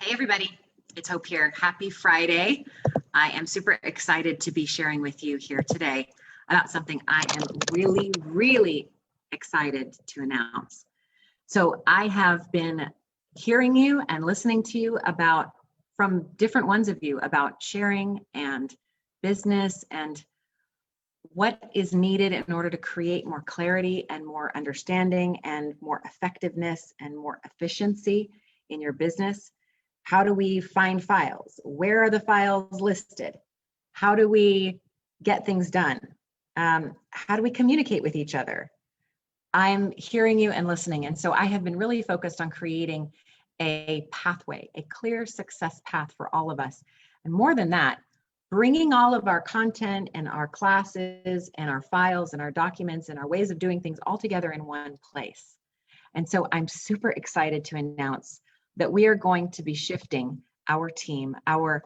Hey everybody, it's Hope here. Happy Friday. I am super excited to be sharing with you here today about something I am really excited to announce. So I have been hearing you and listening to you about, from different ones of you, about sharing and business and what is needed in order to create more clarity and more understanding and more effectiveness and more efficiency in your business. How do we find files? Where are the files listed? How do we get things done? How do we communicate with each other? I'm hearing you and listening. And so I have been really focused on creating a pathway, a clear success path for all of us. And more than that, bringing all of our content and our classes and our files and our documents and our ways of doing things all together in one place. And so I'm super excited to announce that we are going to be shifting our team, our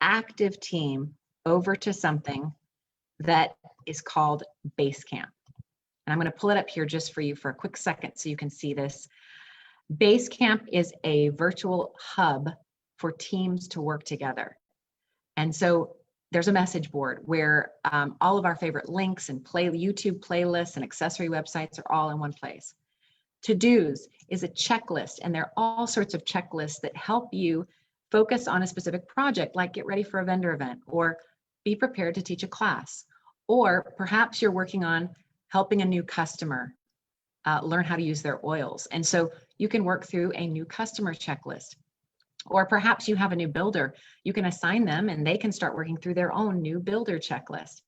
active team, over to something that is called BaseCamp. And I'm going to pull it up here just for you for a quick second so you can see this. BaseCamp is a virtual hub for teams to work together. And so there's a message board where all of our favorite links and YouTube playlists and accessory websites are all in one place. To-dos is a checklist, and there are all sorts of checklists that help you focus on a specific project, like get ready for a vendor event, or be prepared to teach a class, or perhaps you're working on helping a new customer learn how to use their oils. And so you can work through a new customer checklist. Or perhaps you have a new builder, you can assign them and they can start working through their own new builder checklist.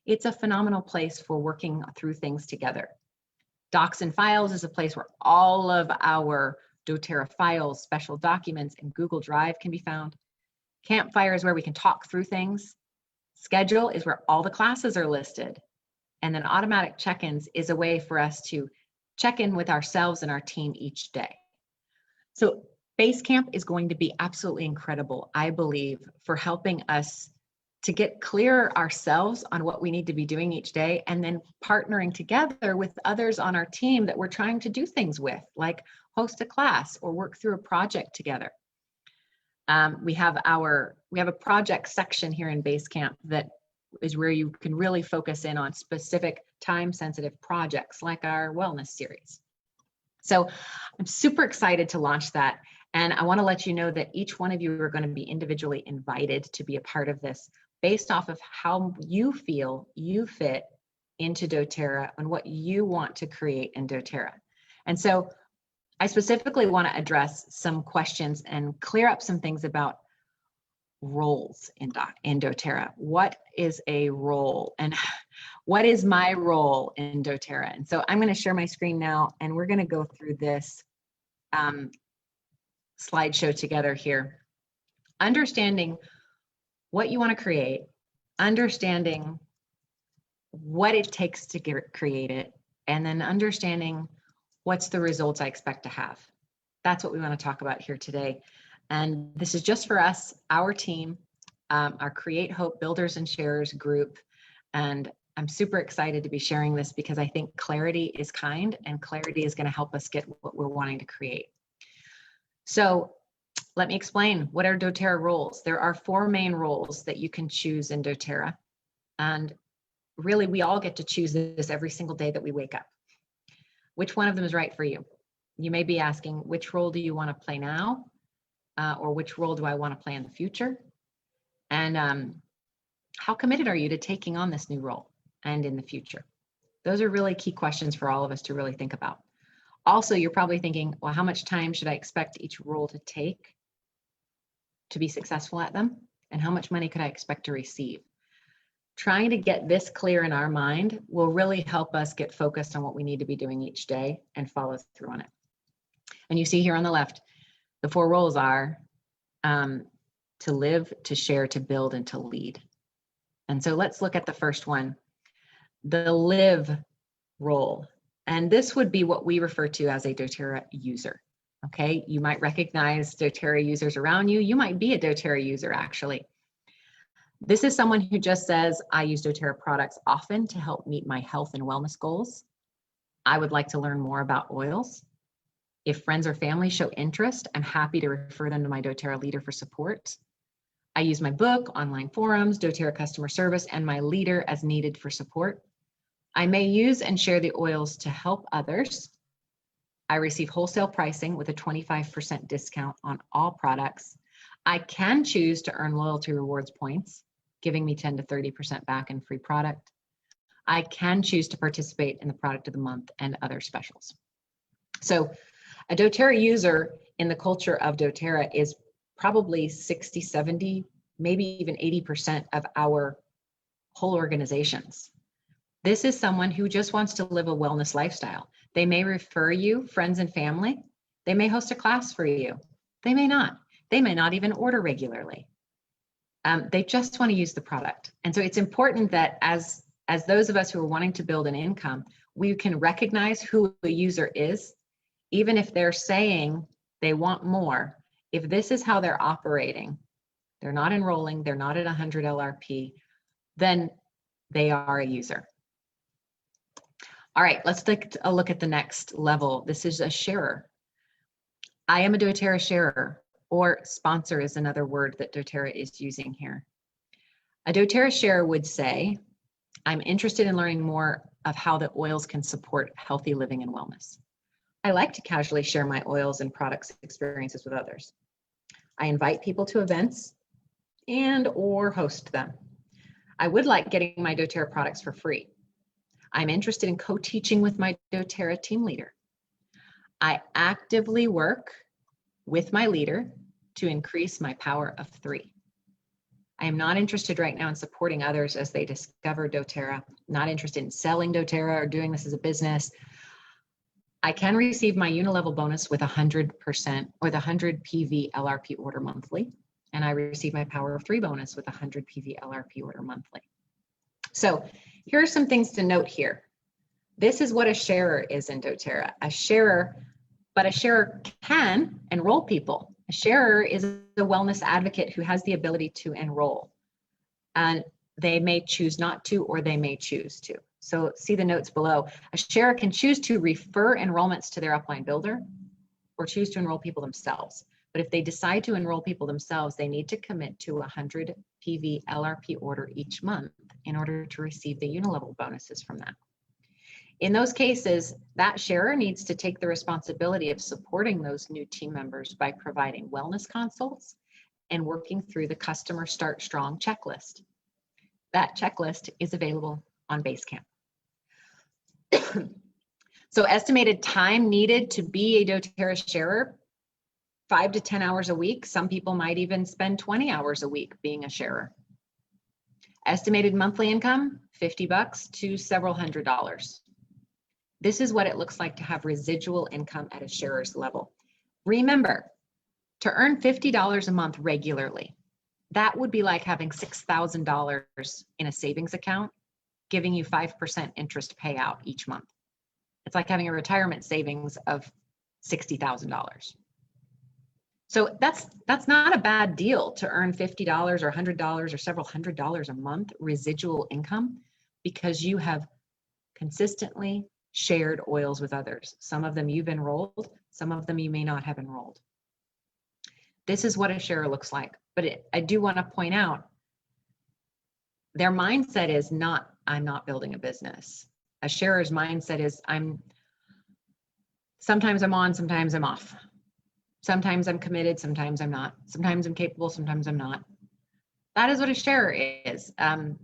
It's a phenomenal place for working through things together. Docs and Files is a place where all of our doTERRA files, special documents, and Google Drive can be found. Campfire is where we can talk through things. Schedule is where all the classes are listed. And then automatic check-ins is a way for us to check in with ourselves and our team each day. So BaseCamp is going to be absolutely incredible, I believe, for helping us to get clear ourselves on what we need to be doing each day, and then partnering together with others on our team that we're trying to do things with, like host a class or work through a project together. We have a project section here in BaseCamp that is where you can really focus in on specific time-sensitive projects like our wellness series. So I'm super excited to launch that. And I want to let you know that each one of you are going to be individually invited to be a part of this based off of how you feel you fit into doTERRA and what you want to create in doTERRA. And so I specifically want to address some questions and clear up some things about roles in doTERRA. What is a role and what is my role in doTERRA? And so I'm going to share my screen now and we're going to go through this slideshow together here. Understanding what you want to create, understanding what it takes to create it, and then understanding what's the results I expect to have. That's what we want to talk about here today. And this is just for us, our team, our Create Hope Builders and Sharers group. And I'm super excited to be sharing this because I think clarity is kind and clarity is going to help us get what we're wanting to create. So let me explain, what are doTERRA roles? There are 4 main roles that you can choose in doTERRA. And really, we all get to choose this every single day that we wake up. Which one of them is right for you? You may be asking, which role do you want to play now? Or which role do I want to play in the future? And how committed are you to taking on this new role and in the future? Those are really key questions for all of us to really think about. Also, you're probably thinking, well, how much time should I expect each role to take to be successful at them? And how much money could I expect to receive? Trying to get this clear in our mind will really help us get focused on what we need to be doing each day and follow through on it. And you see here on the left, the 4 roles are to live, to share, to build, and to lead. And so let's look at the first one, the live role. And this would be what we refer to as a doTERRA user. Okay, you might recognize doTERRA users around you. You might be a doTERRA user actually. This is someone who just says, I use doTERRA products often to help meet my health and wellness goals. I would like to learn more about oils. If friends or family show interest, I'm happy to refer them to my doTERRA Leader for support. I use my book, online forums, doTERRA customer service, and my leader as needed for support. I may use and share the oils to help others. I receive wholesale pricing with a 25% discount on all products. I can choose to earn loyalty rewards points, giving me 10 to 30% back in free product. I can choose to participate in the product of the month and other specials. So a doTERRA user in the culture of doTERRA is probably 60, 70, maybe even 80% of our whole organizations. This is someone who just wants to live a wellness lifestyle. They may refer you, friends and family. They may host a class for you. They may not. They may not even order regularly. They just want to use the product. And so it's important that as those of us who are wanting to build an income, we can recognize who a user is, even if they're saying they want more. If this is how they're operating, they're not enrolling, they're not at 100 LRP, then they are a user. All right, let's take a look at the next level. This is a sharer. I am a doTERRA sharer, or sponsor is another word that doTERRA is using here. A doTERRA sharer would say, I'm interested in learning more of how the oils can support healthy living and wellness. I like to casually share my oils and products experiences with others. I invite people to events and or host them. I would like getting my doTERRA products for free. I'm interested in co-teaching with my doTERRA team leader. I actively work with my leader to increase my power of 3. I am not interested right now in supporting others as they discover doTERRA, not interested in selling doTERRA or doing this as a business. I can receive my unilevel bonus with 100% or the 100 PV LRP order monthly. And I receive my power of 3 bonus with 100 PV LRP order monthly. So here are some things to note here. This is what a sharer is in doTERRA. A sharer can enroll people. A sharer is a wellness advocate who has the ability to enroll. And they may choose not to, or they may choose to. So see the notes below. A sharer can choose to refer enrollments to their upline builder or choose to enroll people themselves. But if they decide to enroll people themselves, they need to commit to 100 PV LRP order each month in order to receive the unilevel bonuses from that. In those cases, that sharer needs to take the responsibility of supporting those new team members by providing wellness consults and working through the customer Start Strong checklist. That checklist is available on BaseCamp. So estimated time needed to be a doTERRA sharer, 5 to 10 hours a week. Some people might even spend 20 hours a week being a sharer. Estimated monthly income, $50 to several $100s. This is what it looks like to have residual income at a sharer's level. Remember, to earn $50 a month regularly, that would be like having $6,000 in a savings account, giving you 5% interest payout each month. It's like having a retirement savings of $60,000. So that's not a bad deal to earn $50 or $100 or several $100s a month residual income, because you have consistently shared oils with others. Some of them you've enrolled, some of them you may not have enrolled. This is what a sharer looks like. But I do want to point out, their mindset is not, I'm not building a business. A sharer's mindset is, sometimes I'm on, sometimes I'm off. Sometimes I'm committed, sometimes I'm not. Sometimes I'm capable, sometimes I'm not. That is what a sharer is. And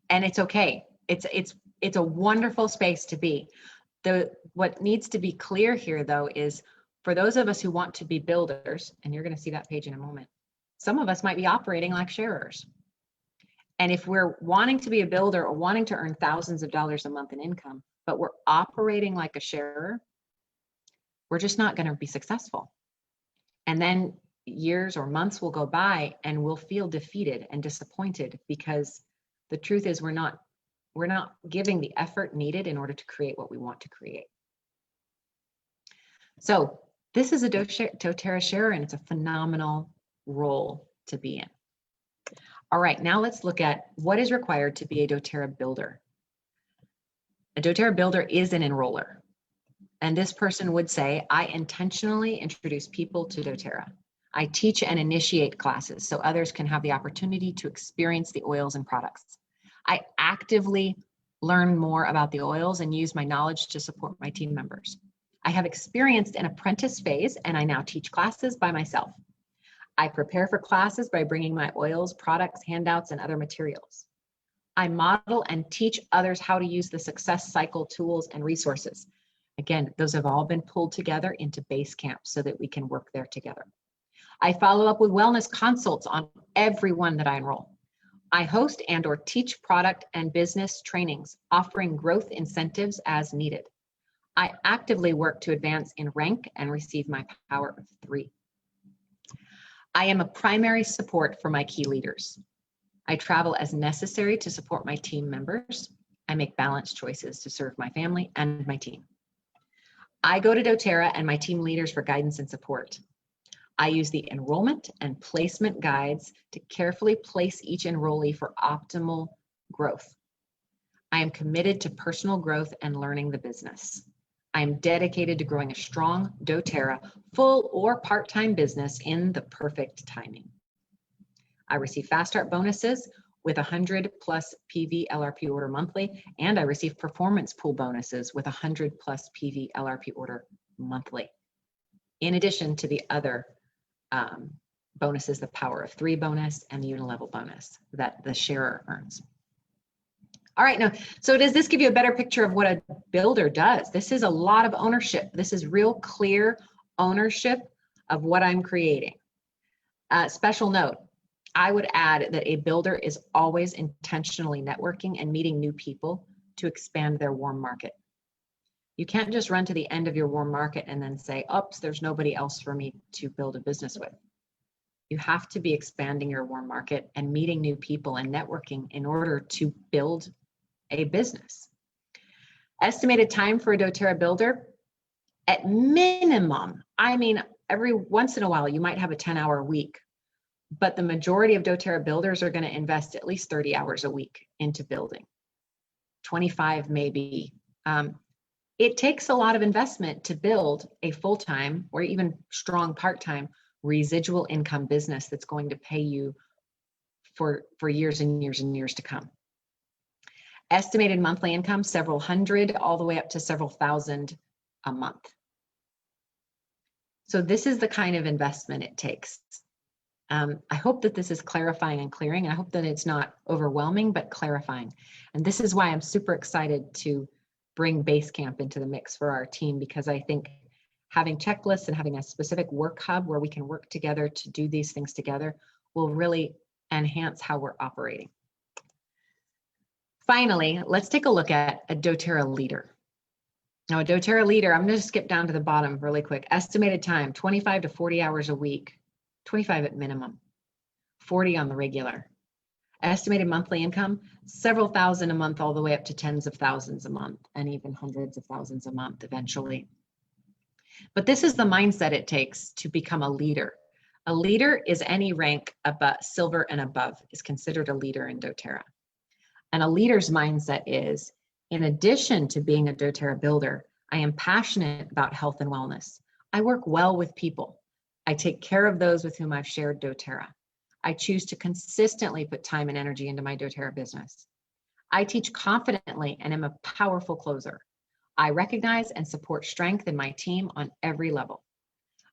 it's okay. It's a wonderful space to be. What needs to be clear here, though, is for those of us who want to be builders, and you're going to see that page in a moment, some of us might be operating like sharers. And if we're wanting to be a builder or wanting to earn thousands of dollars a month in income, but we're operating like a sharer, we're just not going to be successful. And then years or months will go by and we'll feel defeated and disappointed, because the truth is we're not giving the effort needed in order to create what we want to create. So this is a doTERRA sharer, and it's a phenomenal role to be in. All right, now let's look at what is required to be a doTERRA builder. A doTERRA builder is an enroller. And this person would say, I intentionally introduce people to doTERRA. I teach and initiate classes so others can have the opportunity to experience the oils and products. I actively learn more about the oils and use my knowledge to support my team members. I have experienced an apprentice phase and I now teach classes by myself. I prepare for classes by bringing my oils, products, handouts, and other materials. I model and teach others how to use the success cycle tools and resources. Again, those have all been pulled together into BaseCamp so that we can work there together. I follow up with wellness consults on everyone that I enroll. I host and or teach product and business trainings, offering growth incentives as needed. I actively work to advance in rank and receive my power of 3. I am a primary support for my key leaders. I travel as necessary to support my team members. I make balanced choices to serve my family and my team. I go to doTERRA and my team leaders for guidance and support. I use the enrollment and placement guides to carefully place each enrollee for optimal growth. I am committed to personal growth and learning the business. I am dedicated to growing a strong doTERRA full or part-time business in the perfect timing. I receive fast start bonuses with 100 plus PV LRP order monthly, and I receive performance pool bonuses with 100 plus PV LRP order monthly. In addition to the other bonuses, the power of 3 bonus and the unilevel bonus that the sharer earns. All right, now, so does this give you a better picture of what a builder does? This is a lot of ownership. This is real clear ownership of what I'm creating. Special note, I would add that a builder is always intentionally networking and meeting new people to expand their warm market. You can't just run to the end of your warm market and then say, oops, there's nobody else for me to build a business with. You have to be expanding your warm market and meeting new people and networking in order to build a business. Estimated time for a doTERRA Builder, at minimum, I mean, every once in a while, you might have a 10-hour week, but the majority of doTERRA Builders are going to invest at least 30 hours a week into building. 25 maybe. It takes a lot of investment to build a full-time or even strong part-time residual income business that's going to pay you for years and years and years to come. Estimated monthly income, several hundred, all the way up to several thousand a month. So this is the kind of investment it takes. I hope that this is clarifying and clearing. I hope that it's not overwhelming, but clarifying. And this is why I'm super excited to bring BaseCamp into the mix for our team, because I think having checklists and having a specific work hub where we can work together to do these things together will really enhance how we're operating. Finally, let's take a look at a doTERRA Leader. Now, a doTERRA Leader, I'm going to skip down to the bottom really quick. Estimated time, 25 to 40 hours a week, 25 at minimum, 40 on the regular. Estimated monthly income, several thousand a month, all the way up to tens of thousands a month, and even hundreds of thousands a month eventually. But this is the mindset it takes to become a leader. A leader is any rank above silver and above is considered a leader in doTERRA. And a leader's mindset is, in addition to being a doTERRA builder, I am passionate about health and wellness. I work well with people. I take care of those with whom I've shared doTERRA. I choose to consistently put time and energy into my doTERRA business. I teach confidently and am a powerful closer. I recognize and support strength in my team on every level.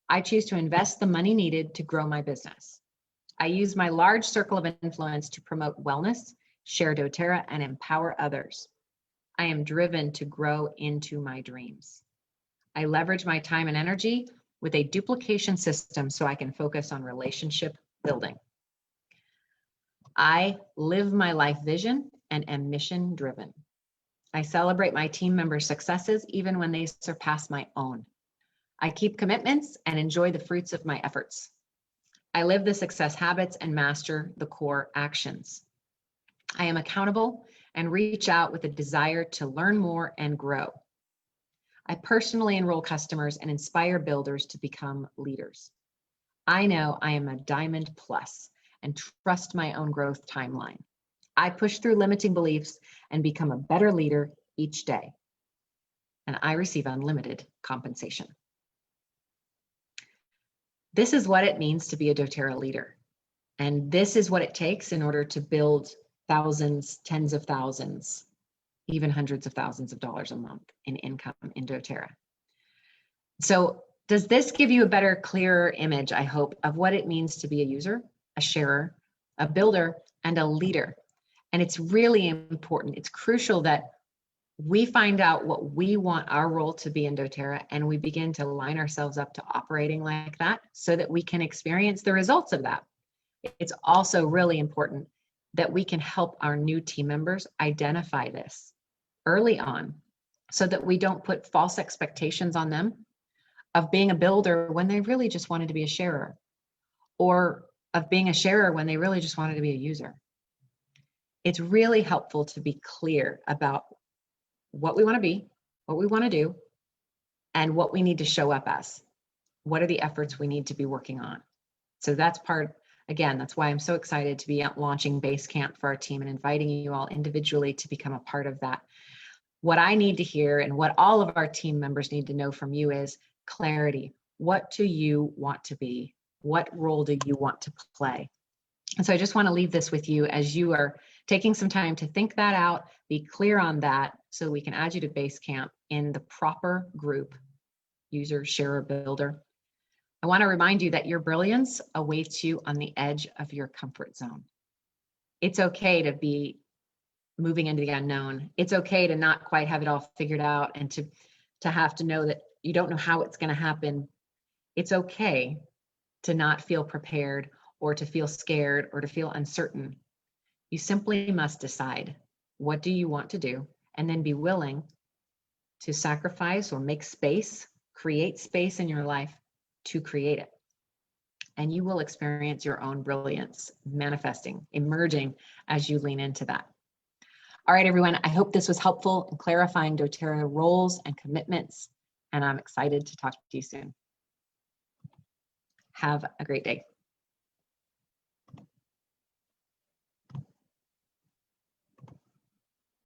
I choose to invest the money needed to grow my business. I use my large circle of influence to promote wellness, share doTERRA, and empower others. I am driven to grow into my dreams. I leverage my time and energy with a duplication system so I can focus on relationship building. I live my life vision and am mission driven. I celebrate my team members' successes even when they surpass my own. I keep commitments and enjoy the fruits of my efforts. I live the success habits and master the core actions. I am accountable and reach out with a desire to learn more and grow. I personally enroll customers and inspire builders to become leaders. I know I am a diamond plus and trust my own growth timeline. I push through limiting beliefs and become a better leader each day. and I receive unlimited compensation. This is what it means to be a doTERRA leader. And this is what it takes in order to build thousands, tens of thousands, even hundreds of thousands of dollars a month in income in doTERRA. So does this give you a better, clearer image, I hope, of what it means to be a user, a sharer, a builder, and a leader? And it's really important. It's crucial that we find out what we want our role to be in doTERRA, and we begin to line ourselves up to operating like that so that we can experience the results of that. It's also really important that we can help our new team members identify this early on so that we don't put false expectations on them of being a builder when they really just wanted to be a sharer, or of being a sharer when they really just wanted to be a user. It's really helpful to be clear about what we want to be, what we want to do, and what we need to show up as. What are the efforts we need to be working on? So that's part, again, that's why I'm so excited to be launching BaseCamp for our team and inviting you all individually to become a part of that. What I need to hear and what all of our team members need to know from you is clarity. What do you want to be? What role do you want to play? And so I just want to leave this with you as you are taking some time to think that out, be clear on that, so we can add you to BaseCamp in the proper group, user, sharer, builder. I want to remind you that your brilliance awaits you on the edge of your comfort zone. It's okay to be moving into the unknown. It's okay to not quite have it all figured out and to have to know that you don't know how it's going to happen. It's okay to not feel prepared or to feel scared or to feel uncertain. You simply must decide, what do you want to do? And then be willing to sacrifice or make space, create space in your life to create it. And you will experience your own brilliance manifesting, emerging as you lean into that. All right, everyone, I hope this was helpful in clarifying doTERRA roles and commitments, and I'm excited to talk to you soon. Have a great day.